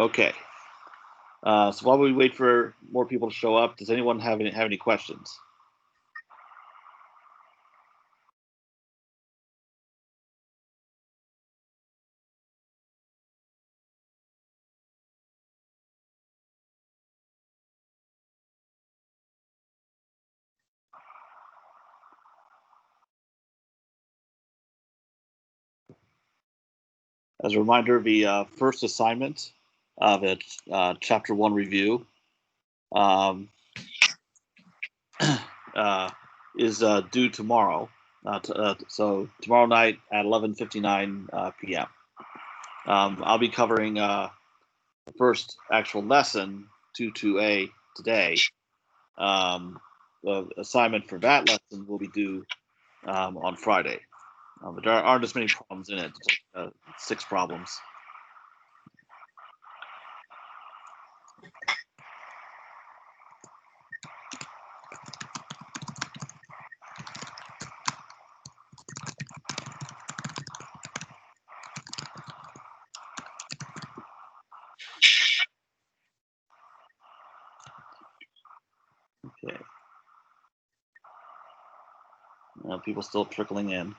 Okay. So while we wait for more people to show up, does anyone have any questions? As a reminder, the first assignment of it, Chapter 1 review, um, is due tomorrow. So tomorrow night at 11:59 p.m. I'll be covering the first actual lesson, 22A, today. The assignment for that lesson will be due on Friday. But there aren't as many problems in it. It's 6 problems. Okay. People still trickling in.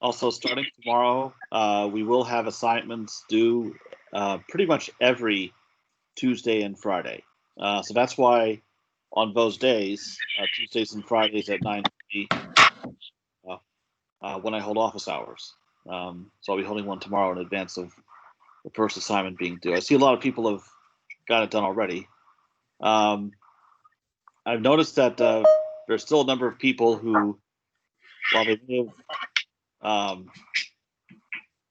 Also, starting tomorrow, we will have assignments due pretty much every Tuesday and Friday. So that's why on those days, Tuesdays and Fridays at 9:30, when I hold office hours. So I'll be holding one tomorrow in advance of the first assignment being due. I see a lot of people have got it done already. I've noticed that there's still a number of people who, while they may have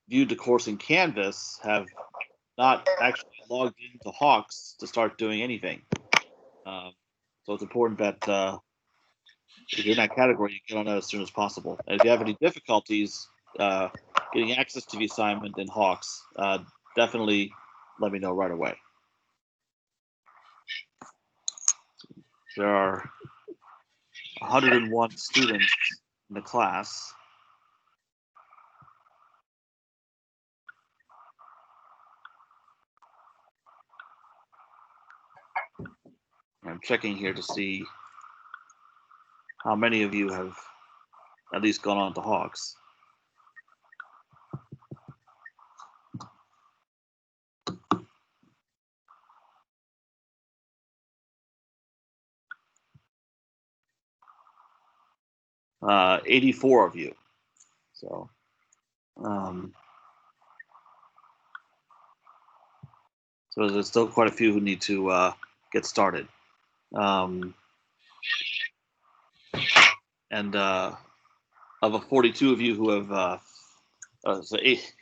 viewed the course in Canvas, have not actually logged into Hawks to start doing anything. So it's important that if you're in that category, you get on that as soon as possible. And if you have any difficulties getting access to the assignment in Hawks, definitely let me know right away. There are 101 students in the class. I'm checking here to see how many of you have at least gone on to Hawks. Uh, 84 of you. So, so there's still quite a few who need to get started. And of the 42 of you who have, so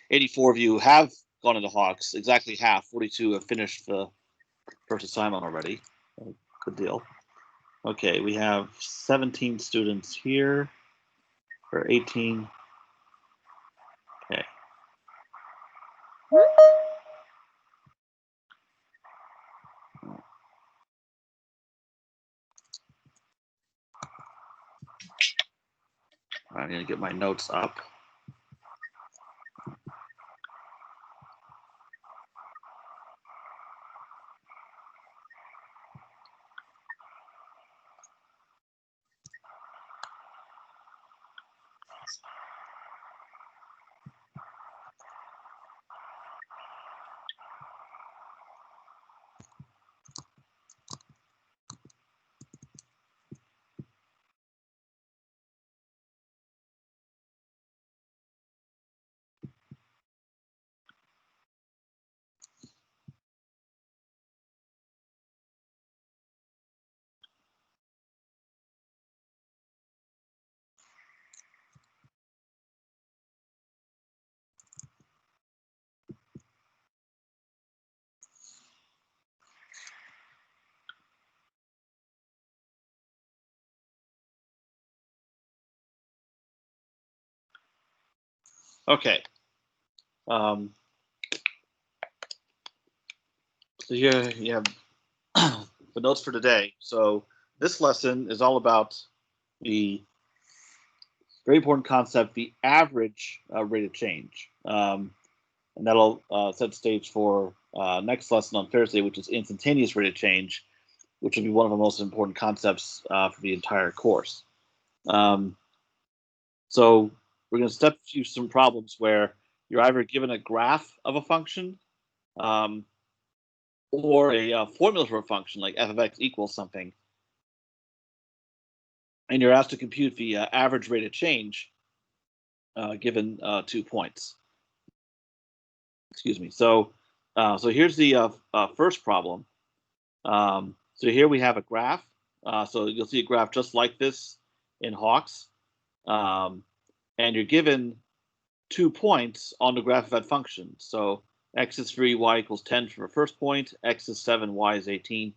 84 of you have gone into Hawks, exactly half, 42 have finished the first assignment already. Good deal. Okay, we have 17 students here, or 18. Okay. I'm going to get my notes up. Okay. So here you have the notes for today. So this lesson is all about the very important concept, the average rate of change. And that'll set the stage for next lesson on Thursday, which is instantaneous rate of change, which will be one of the most important concepts for the entire course. So we're going to step through some problems where you're either given a graph of a function or a formula for a function like f of x equals something, and you're asked to compute the average rate of change given 2 points. Excuse me. So here's the first problem. So here we have a graph. So you'll see a graph just like this in Hawks. And you're given 2 points on the graph of that function. So x is 3, y equals 10 for the first point, x is 7, y is 18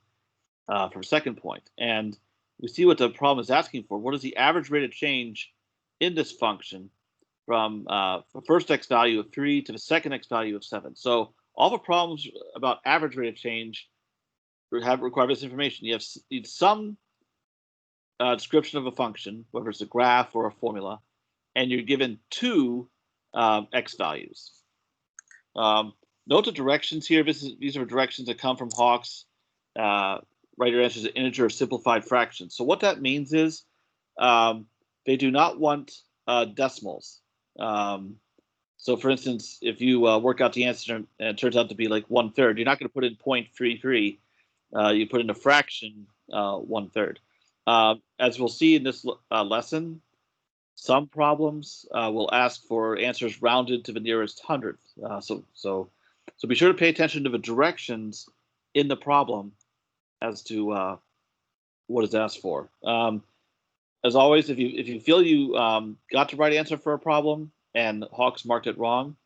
for the second point. And we see what the problem is asking for. What is the average rate of change in this function from the first x value of 3 to the second x value of 7? So all the problems about average rate of change require this information. You need some description of a function, whether it's a graph or a formula, and you're given 2 x values. Note the directions here. These are directions that come from Hawks. Write your answers as integer or simplified fractions. So what that means is they do not want decimals. So for instance, if you work out the answer and it turns out to be like 1/3, you're not going to put in 0.33. You put in a fraction 1/3. As we'll see in this lesson, some problems will ask for answers rounded to the nearest hundredth. So be sure to pay attention to the directions in the problem as to what is asked for. As always, if you feel you got the right answer for a problem and Hawks marked it wrong,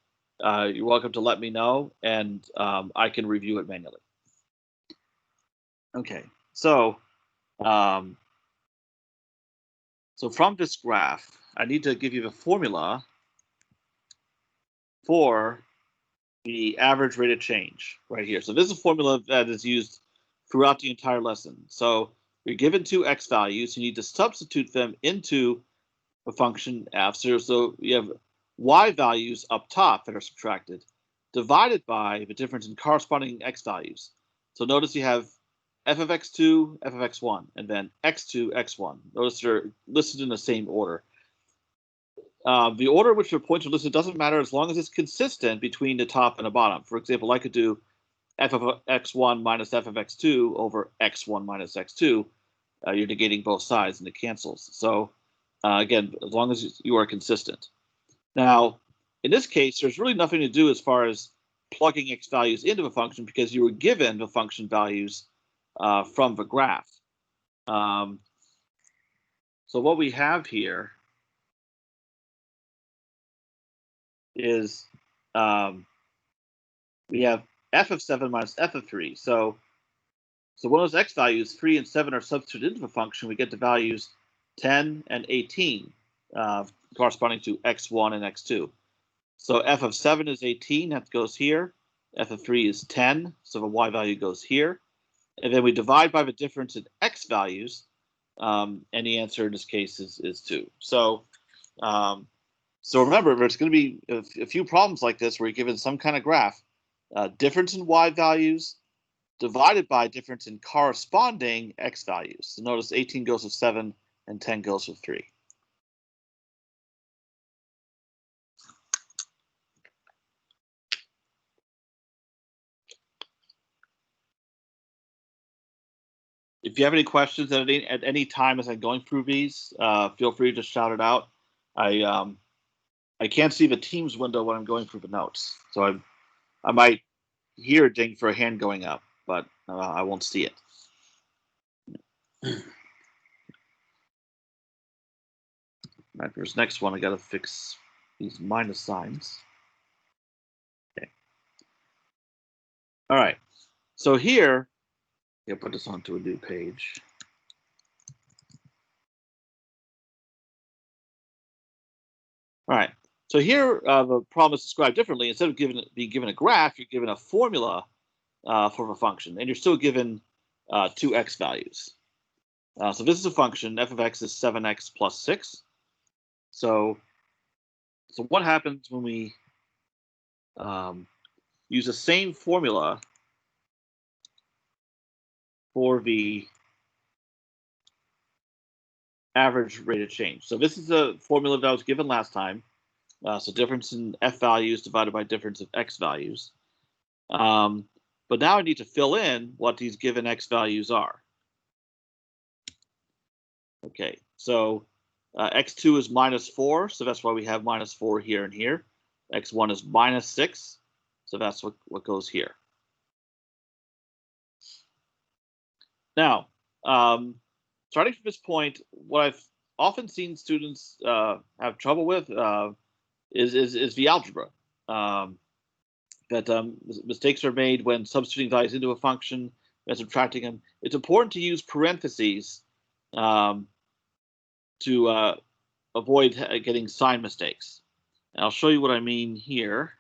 you're welcome to let me know, and I can review it manually. Okay, so from this graph, I need to give you the formula for the average rate of change right here. So this is a formula that is used throughout the entire lesson. So you're given 2 x values. You need to substitute them into a function f. So you have y values up top that are subtracted, divided by the difference in corresponding x values. So notice you have f of x2, f of x1, and then x2, x1. Notice they're listed in the same order. The order in which your points are listed doesn't matter as long as it's consistent between the top and the bottom. For example, I could do f of x1 minus f of x2 over x1 minus x2. You're negating both sides and it cancels. So again, as long as you are consistent. Now, in this case, there's really nothing to do as far as plugging x values into a function because you were given the function values from the graph. So what we have here is we have f of 7 minus f of 3. So one of those x values, 3 and 7, are substituted into the function. We get the values 10 and 18, corresponding to x1 and x2. So f of 7 is 18, that goes here. F of 3 is 10, so the y value goes here. And then we divide by the difference in x values, and the answer in this case is 2. So remember, there's going to be a few problems like this where you're given some kind of graph, difference in y values divided by difference in corresponding x values. So notice 18 goes with 7 and 10 goes with 3. If you have any questions at any time as I'm going through these, feel free to shout it out. I can't see the Teams window when I'm going through the notes, so I might hear a ding for a hand going up, but I won't see it. All right, for this next one, I got to fix these minus signs. Okay. All right. So here, I'll put this onto a new page. All right. So here, the problem is described differently. Instead of being given a graph, you're given a formula for a function, and you're still given two x values. So this is a function. F of x is 7x plus 6. So what happens when we use the same formula for the average rate of change? So this is a formula that I was given last time. So difference in f values divided by difference of x values. But now I need to fill in what these given x values are. Okay, so x2 is -4, so that's why we have -4 here and here. x1 is -6, so that's what goes here. Now, starting from this point, what I've often seen students have trouble with is the algebra. Mistakes are made when substituting values into a function and subtracting them. It's important to use parentheses to avoid getting sign mistakes. And I'll show you what I mean here.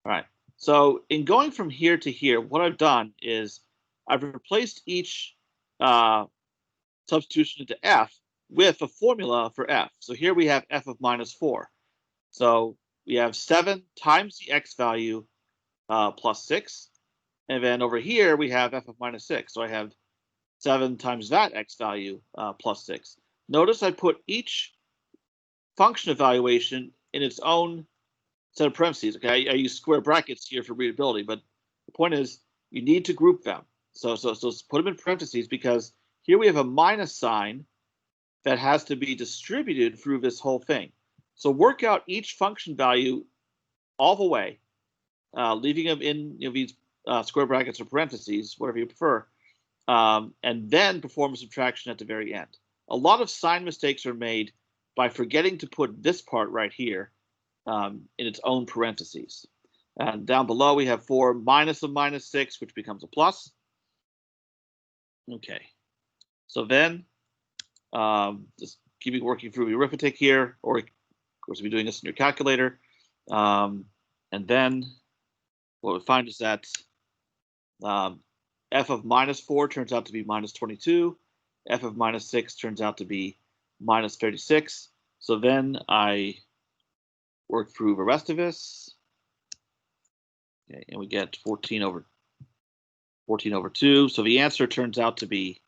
All right. So in going from here to here, what I've done is I've replaced each substitution into f with a formula for f. So here we have f of -4. So we have 7 times the x value plus 6. And then over here we have f of -6. So I have 7 times that x value plus 6. Notice I put each function evaluation in its own set of parentheses. Okay, I use square brackets here for readability, but the point is you need to group them. So put them in parentheses because here we have a minus sign that has to be distributed through this whole thing. So work out each function value all the way, leaving them in these square brackets or parentheses, whatever you prefer, and then perform a subtraction at the very end. A lot of sign mistakes are made by forgetting to put this part right here in its own parentheses. And down below we have 4 minus a -6, which becomes a plus. Okay, so then just keep working through the arithmetic here, or of course, you'll be doing this in your calculator. And then what we find is that f of -4 turns out to be -22. F of -6 turns out to be -36. So then I work through the rest of this. Okay, and we get 14 over 2. So the answer turns out to be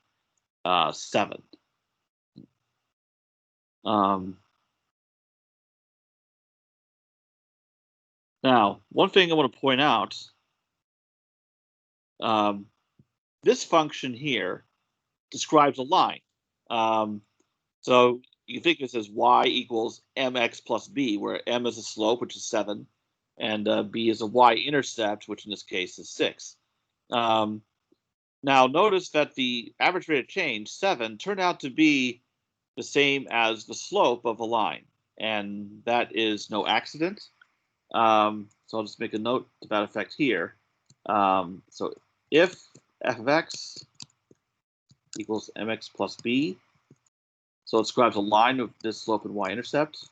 7. Now, one thing I want to point out, this function here describes a line. So you think this as y equals mx plus b, where m is a slope, which is 7, and b is a y-intercept, which in this case is 6. Now notice that the average rate of change, 7, turned out to be the same as the slope of a line, and that is no accident. So I'll just make a note to that effect here. So if f of x equals mx plus b, so it describes a line of this slope and y-intercept,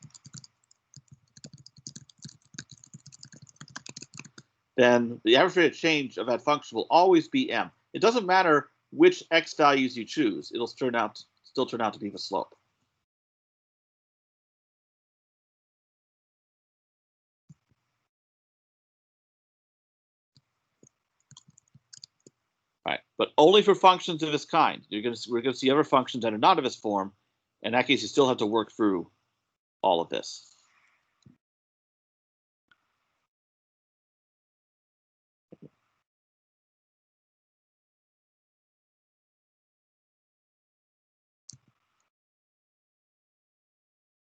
then the average rate of change of that function will always be m. It doesn't matter which x values you choose; it'll still turn out to be the slope. All right, but only for functions of this kind. We're going to see other functions that are not of this form. In that case, you still have to work through all of this.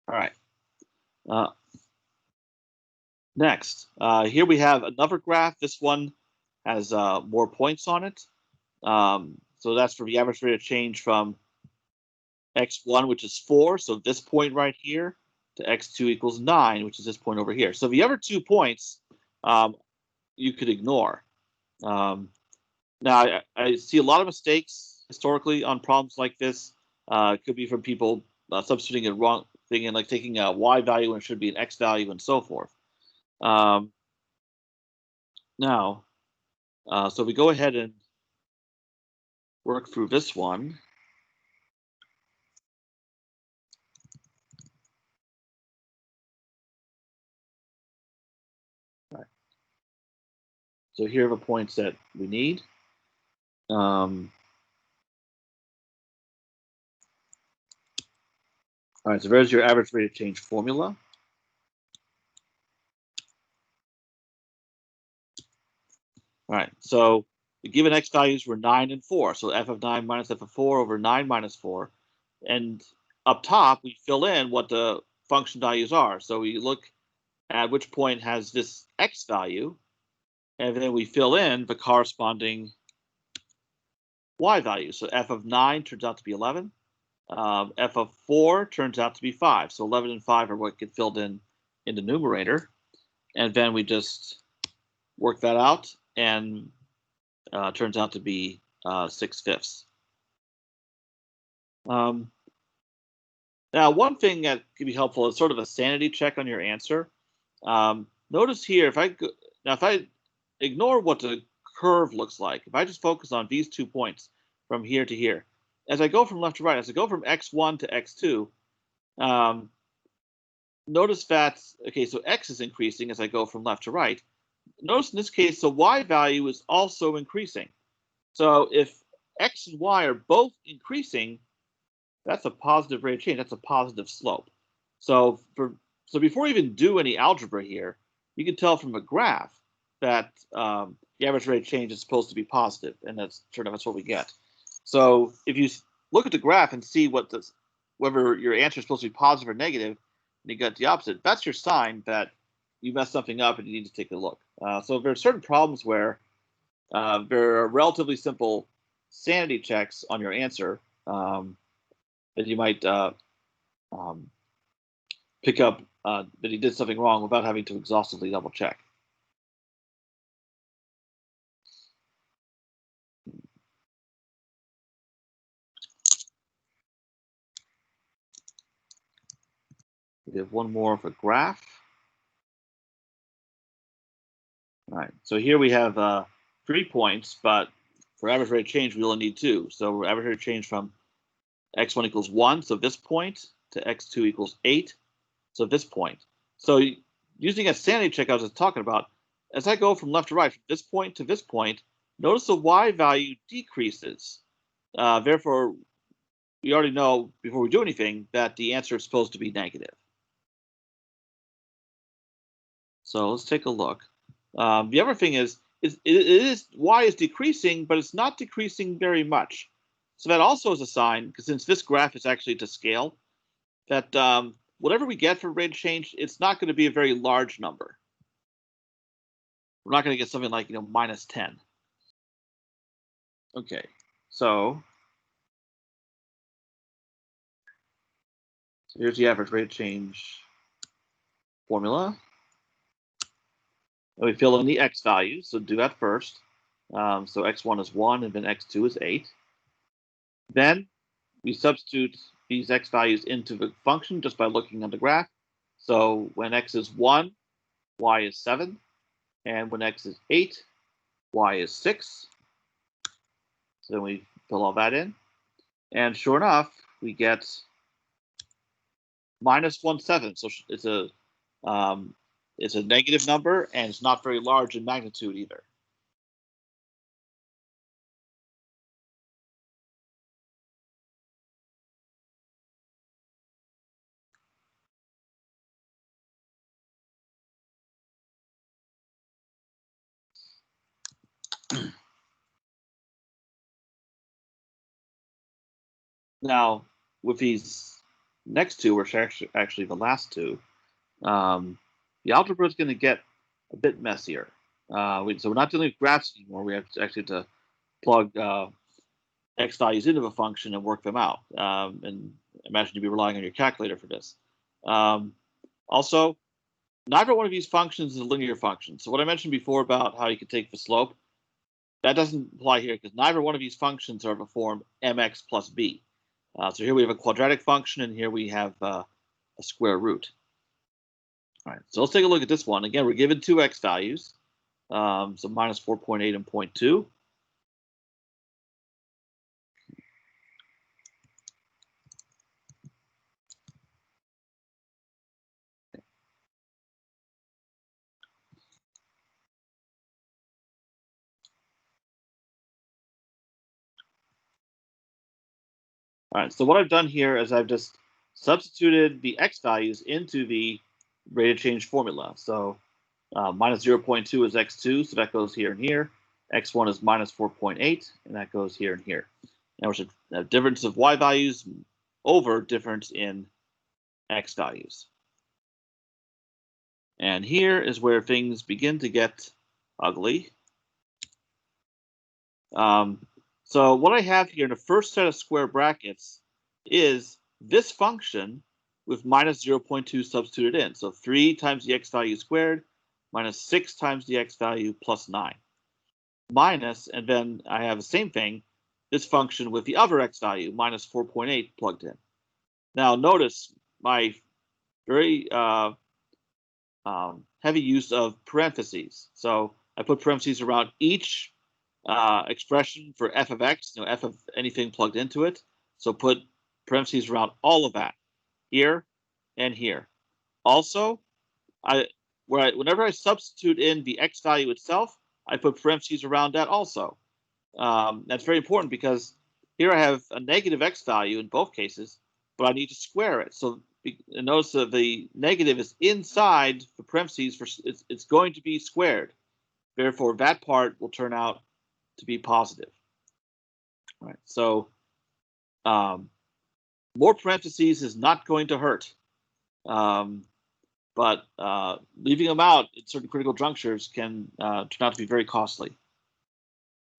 All right. Next, here we have another graph. This one has more points on it. So that's for the average rate of change from x1, which is 4, so this point right here, to x2 equals 9, which is this point over here. So the other 2 points you could ignore. Now, I see a lot of mistakes historically on problems like this. It could be from people substituting a wrong thing and like taking a y value when it should be an x value and so forth. Now, so we go ahead and work through this one. Right. So here are the points that we need. All right, so there's your average rate of change formula. All right, so the given x values were 9 and 4. So f of 9 minus f of 4 over 9 minus 4. And up top, we fill in what the function values are. So we look at which point has this x value, and then we fill in the corresponding y value. So f of 9 turns out to be 11. F of 4 turns out to be 5. So 11 and 5 are what get filled in the numerator. And then we just work that out, and turns out to be 6/5. Now, one thing that can be helpful is sort of a sanity check on your answer. Notice here, if I ignore what the curve looks like, if I just focus on these 2 points from here to here, as I go from left to right, as I go from x1 to x2, notice that, okay, so x is increasing as I go from left to right. Notice in this case, the y value is also increasing. So if x and y are both increasing, that's a positive rate of change. That's a positive slope. So before we even do any algebra here, you can tell from a graph that the average rate of change is supposed to be positive, and that's what we get. So if you look at the graph and see whether your answer is supposed to be positive or negative, and you got the opposite, that's your sign that you messed something up and you need to take a look. So there are certain problems where there are relatively simple sanity checks on your answer that you might pick up that he did something wrong without having to exhaustively double check. We have one more of a graph. All right, so here we have 3 points, but for average rate of change, we only need 2. So average rate of change from x1 equals 1, so this point, to x2 equals 8, so this point. So using a sanity check I was just talking about, as I go from left to right, from this point to this point, notice the y value decreases. Therefore, we already know before we do anything that the answer is supposed to be negative. So let's take a look. The other thing is y is decreasing, but it's not decreasing very much. So that also is a sign, because since this graph is actually to scale, that whatever we get for rate of change, it's not going to be a very large number. We're not going to get something like minus 10. Okay, so here's the average rate of change formula. And we fill in the x values, so do that first. So x1 is 1, and then x2 is 8. Then we substitute these x values into the function just by looking at the graph. So when x is 1, y is 7. And when x is 8, y is 6. So then we fill all that in. And sure enough, we get minus 1/7. So it's a negative number, and it's not very large in magnitude either. Now, with these next two, which are actually the last two, the algebra is going to get a bit messier. So we're not dealing with graphs anymore. We have to plug x values into a function and work them out. And imagine you'd be relying on your calculator for this. Also, neither one of these functions is a linear function. So what I mentioned before about how you could take the slope, that doesn't apply here because neither one of these functions are of the form mx plus b. So here we have a quadratic function, and here we have a square root. All right, so let's take a look at this one. Again, we're given 2 x values. So minus 4.8 and 0.2. All right, so what I've done here is I've just substituted the x values into the rate of change formula. So minus 0.2 is x2, so that goes here and here. X1 is minus 4.8, and that goes here and here. Now we're a difference of y values over difference in x values. And here is where things begin to get ugly. So what I have here in the first set of square brackets is this function with minus 0.2 substituted in. So 3 times the x value squared minus 6 times the x value plus 9. Minus, and then I have the same thing, this function with the other x value, minus 4.8 plugged in. Now notice my very heavy use of parentheses. So I put parentheses around each expression for f of x, f of anything plugged into it. So put parentheses around all of that, here and here. Also, whenever I substitute in the x value itself, I put parentheses around that also. That's very important because here I have a negative x value in both cases, but I need to square it. So notice that the negative is inside the parentheses. It's going to be squared. Therefore, that part will turn out to be positive. All right. So more parentheses is not going to hurt. But leaving them out at certain critical junctures can turn out to be very costly.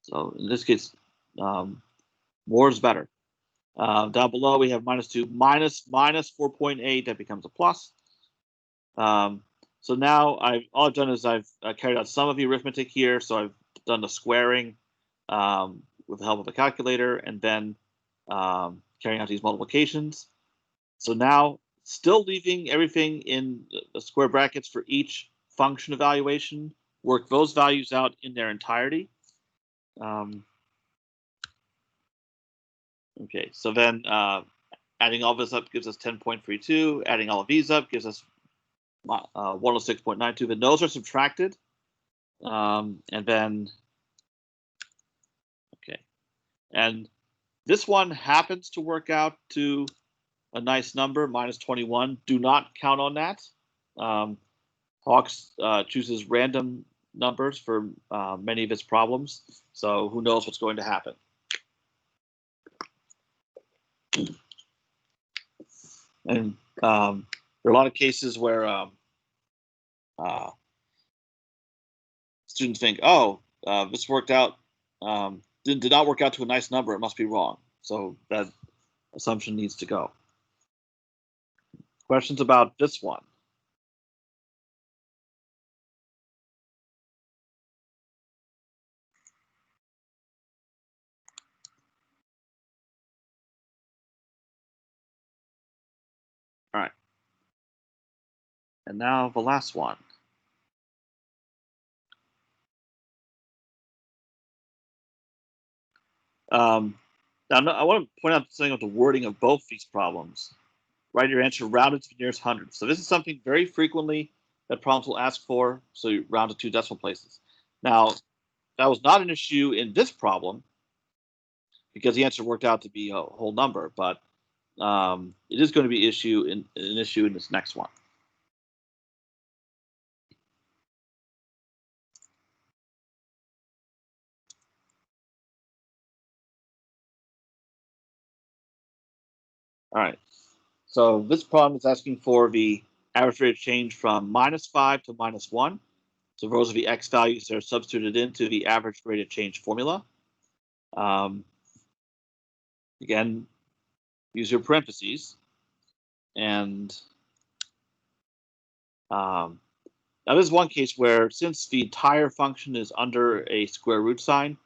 So in this case, more is better. Down below, we have minus 2 minus 4.8. That becomes a plus. So now all I've done is I've carried out some of the arithmetic here. So I've done the squaring with the help of a calculator, and then carrying out these multiplications. So now, still leaving everything in the square brackets for each function evaluation, work those values out in their entirety. Okay, so then adding all this up gives us 10.32. Adding all of these up gives us 106.92. Then those are subtracted. And then, okay. And this one happens to work out to a nice number, minus 21. Do not count on that. Hawks chooses random numbers for many of its problems, so who knows what's going to happen. And there are a lot of cases where students think, oh, this worked out, did not work out to a nice number, it must be wrong. So that assumption needs to go. Questions about this one? All right. And now the last one. Now, I want to point out something about the wording of both these problems. Write your answer rounded to the nearest hundredth. So this is something very frequently that problems will ask for. So you round to 2 decimal places. Now, that was not an issue in this problem because the answer worked out to be a whole number, but it is going to be an issue in this next one. All right. So this problem is asking for the average rate of change from -5 to -1. So those are the x values that are substituted into the average rate of change formula. Again, use your parentheses. And now this is one case where since the entire function is under a square root sign,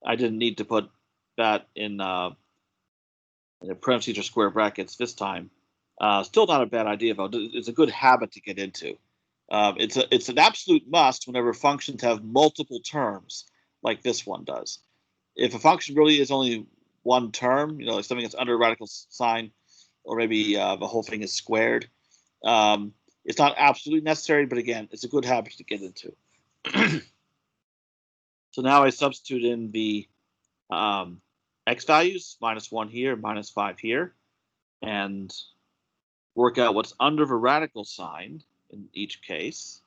I didn't need to put that in the parentheses or square brackets this time. Still not a bad idea, though. It's a good habit to get into. It's an absolute must whenever functions have multiple terms, like this one does. If a function really is only one term, like something that's under a radical sign, or maybe the whole thing is squared, it's not absolutely necessary, but again, it's a good habit to get into. So now I substitute in the x values, -1 here, -5 here, and work out what's under the radical sign in each case.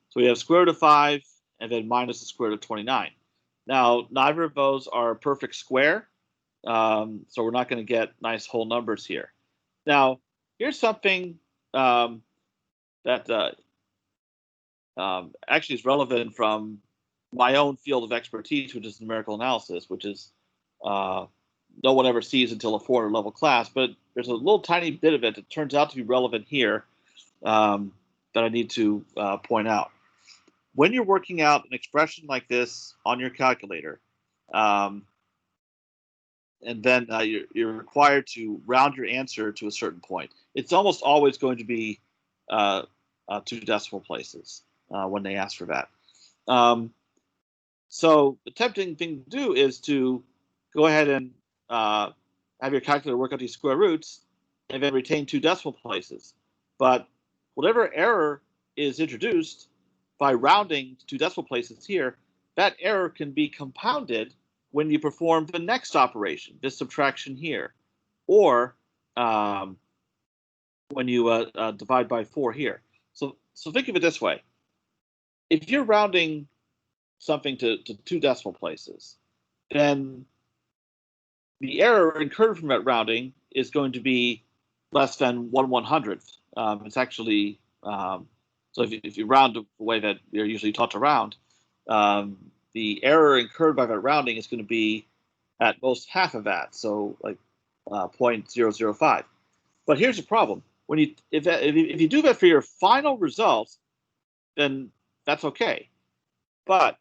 So we have square root of 5 and then minus the square root of 29. Now, neither of those are a perfect square, so we're not going to get nice whole numbers here. Now, here's something that actually is relevant from my own field of expertise, which is numerical analysis, which is no one ever sees until a 400 level class, but there's a little tiny bit of it that turns out to be relevant here that I need to point out. When you're working out an expression like this on your calculator, and then you're required to round your answer to a certain point, it's almost always going to be 2 decimal places when they ask for that. So the tempting thing to do is to go ahead and have your calculator work out these square roots and then retain 2 decimal places. But whatever error is introduced by rounding to 2 decimal places here, that error can be compounded when you perform the next operation, this subtraction here, or when you divide by 4 here. So think of it this way. If you're rounding something to 2 decimal places, then the error incurred from that rounding is going to be less than 1/100th. It's actually, so if you round the way that you're usually taught to round, the error incurred by that rounding is going to be at most half of that, so like 0.005. But here's the problem: when if you do that for your final result, then that's okay. But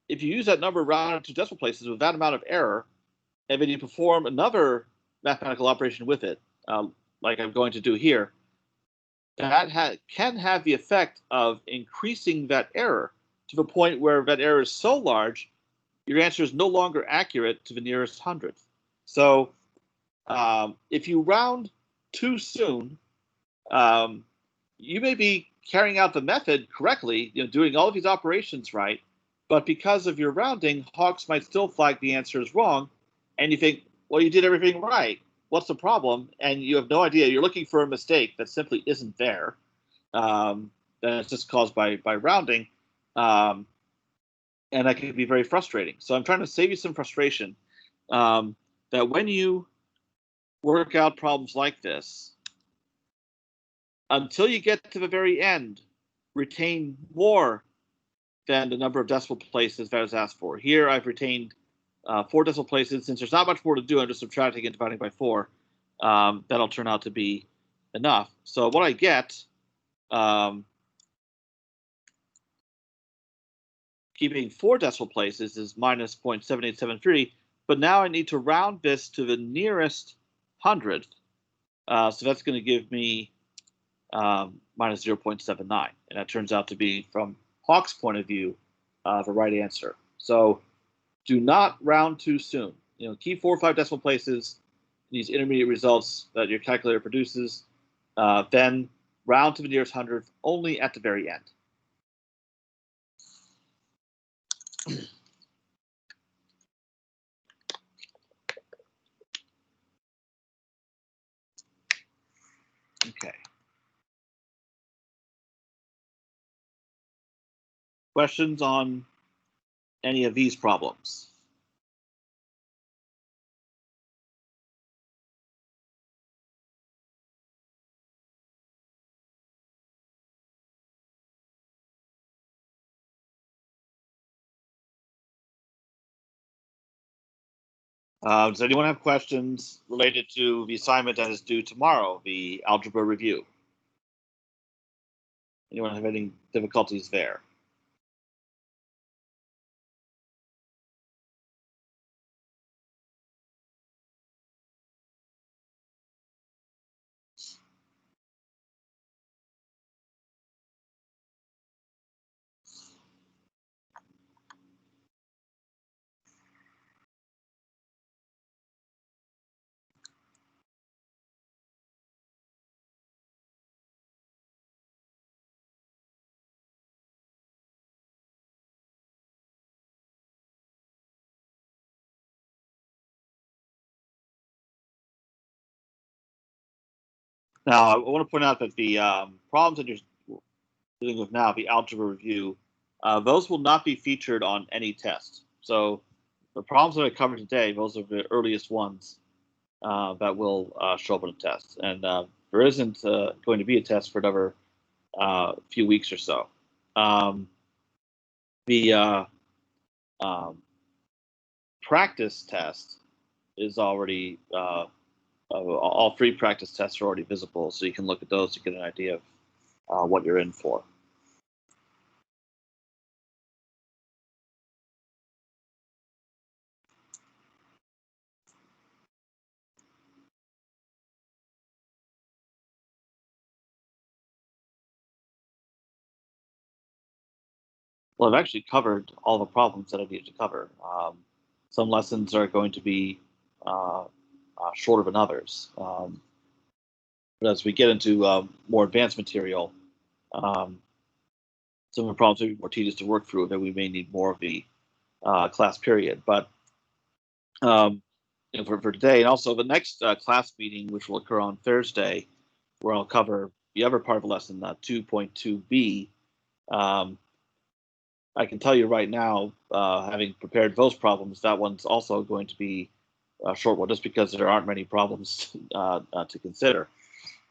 if you use that number rounded to decimal places with that amount of error, and then you perform another mathematical operation with it, like I'm going to do here, that can have the effect of increasing that error to the point where that error is so large, your answer is no longer accurate to the nearest hundredth. So if you round too soon, you may be carrying out the method correctly, doing all of these operations right, but because of your rounding, Hawks might still flag the answer as wrong, and you think, well, you did everything right. What's the problem? And you have no idea. You're looking for a mistake that simply isn't there. That it's just caused by rounding, and that can be very frustrating. So I'm trying to save you some frustration. That when you work out problems like this, until you get to the very end, retain more than the number of decimal places that is asked for. Here I've retained 4 decimal places. Since there's not much more to do, I'm just subtracting and dividing by 4. That'll turn out to be enough. So what I get, keeping 4 decimal places, is minus 0.7873. But now I need to round this to the nearest hundredth. So that's going to give me minus 0.79. And that turns out to be, from Hawk's point of view, the right answer. So do not round too soon. Keep 4 or 5 decimal places, these intermediate results that your calculator produces, then round to the nearest hundredth only at the very end. Okay. Questions on any of these problems? Does anyone have questions related to the assignment that is due tomorrow, the algebra review? Anyone have any difficulties there? Now, I want to point out that the problems that you're dealing with now, the algebra review, those will not be featured on any test. So the problems that I covered today, those are the earliest ones that will show up on a test. And there isn't going to be a test for another few weeks or so. The practice test is already, all 3 practice tests are already visible, so you can look at those to get an idea of what you're in for. Well, I've actually covered all the problems that I needed to cover. Some lessons are going to be shorter than others. But as we get into more advanced material, some of the problems will be more tedious to work through, that we may need more of the class period. But for today, and also the next class meeting, which will occur on Thursday, where I'll cover the other part of the lesson, 2.2b. I can tell you right now, having prepared those problems, that one's also going to be a short one, just because there aren't many problems to consider.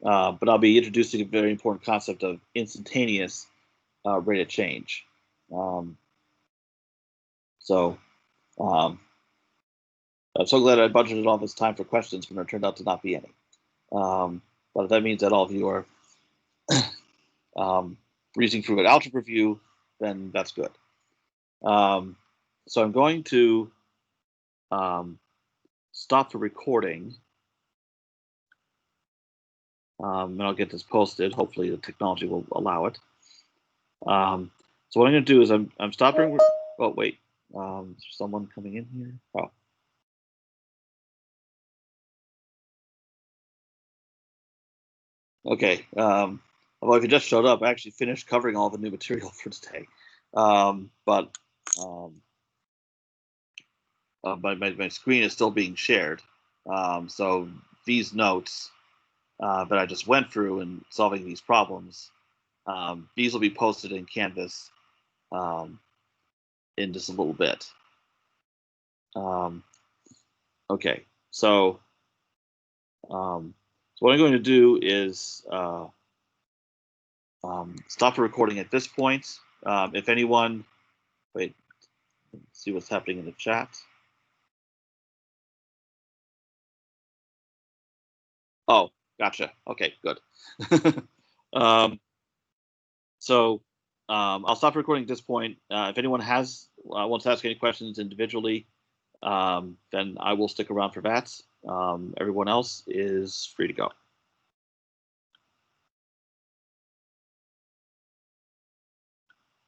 But I'll be introducing a very important concept of instantaneous rate of change. So I'm so glad I budgeted all this time for questions when there turned out to not be any. But if that means that all of you are breezing through an algebra review, then that's good. So I'm going to stop the recording, and I'll get this posted. Hopefully the technology will allow it. So what I'm going to do is I'm stopping. Oh, wait. Is there someone coming in here? Oh. Okay. Although if you just showed up, I actually finished covering all the new material for today. But my screen is still being shared. So these notes that I just went through in solving these problems, these will be posted in Canvas in just a little bit. Okay, so what I'm going to do is stop the recording at this point. If anyone, wait, let's see what's happening in the chat. Oh, gotcha. Okay, good. So I'll stop recording at this point. If anyone wants to ask any questions individually, then I will stick around for that. Everyone else is free to go.